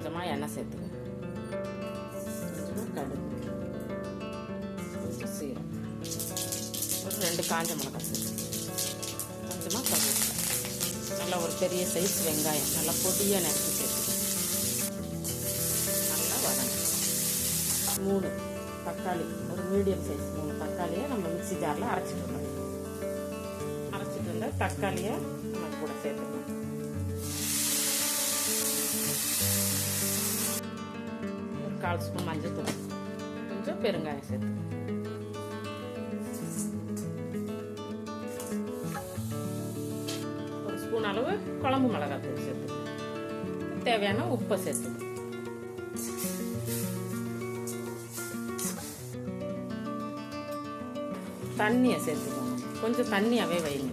கொஞ்சமாக எண்ணெய் சேர்த்துக்கணும், கொஞ்சமாக கடுகு, கொஞ்சம் சீரகம், ஒரு 2 காஞ்ச மிளகாய் சேர்த்து, கொஞ்சமாக கருவேப்பிலை, நல்லா ஒரு பெரிய சைஸ் வெங்காயம் நல்லா பொடியாக நறுக்கி சேர்த்து நல்லா வதங்கணும். 3 தக்காளி, ஒரு மீடியம் சைஸ் 3 தக்காளியை நம்ம மிக்ஸி ஜாரில் அரைச்சிட்டு வந்தோம். அரைச்சிட்டு வந்த தக்காளியை நம்ம கூட சேர்த்துக்கணும். ஒரு 1/4 ஸ்பூன் மஞ்சள் தூள், கொஞ்சம் பெருங்காயம் சேர்த்து, ஒரு ஸ்பூன் அளவு குழம்பு மிளகாய் தூள் சேர்த்து, தேவையான உப்பை சேர்த்து, தண்ணியை சேர்த்துக்கணும். கொஞ்சம் தண்ணியாகவே வைங்க.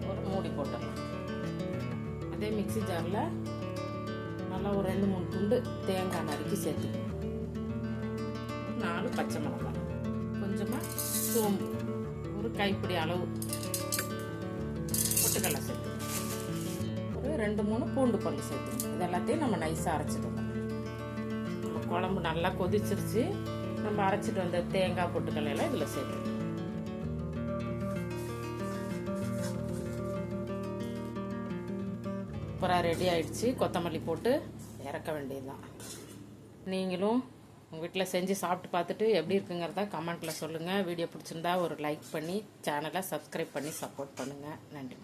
ஒரு மூடி போட்டுடலாம். அதே மிக்ஸி ஜாரில் நல்லா ஒரு 2-3 துண்டு தேங்காய் நறுக்கி சேர்த்துக்கணும். 4 பச்சை மிளகாய், கொஞ்சமாக சோம்பு, ஒரு கைப்பிடி அளவு பொட்டுக்கடலை சேர்த்து, ஒரு 2-3 பூண்டு பல் சேர்த்துக்கணும். இது எல்லாத்தையும் நம்ம நைஸாக அரைச்சிட்டு வந்தோம். நம்ம குழம்பு நல்லா கொதிச்சிருச்சு. நம்ம அரைச்சிட்டு வந்த தேங்காய் பொட்டுக்கடலை எல்லாம் இதில் சேர்த்து, சூப்பராக ரெடி ஆயிடுச்சு. கொத்தமல்லி போட்டு இறக்க வேண்டியதுதான். நீங்களும் உங்கள் வீட்டில் செஞ்சு சாப்பிட்டு பார்த்துட்டு எப்படி இருக்குங்கிறத கமெண்ட்டில் சொல்லுங்கள். வீடியோ பிடிச்சிருந்தா ஒரு லைக் பண்ணி சேனலை சப்ஸ்கிரைப் பண்ணி சப்போர்ட் பண்ணுங்கள். நன்றி.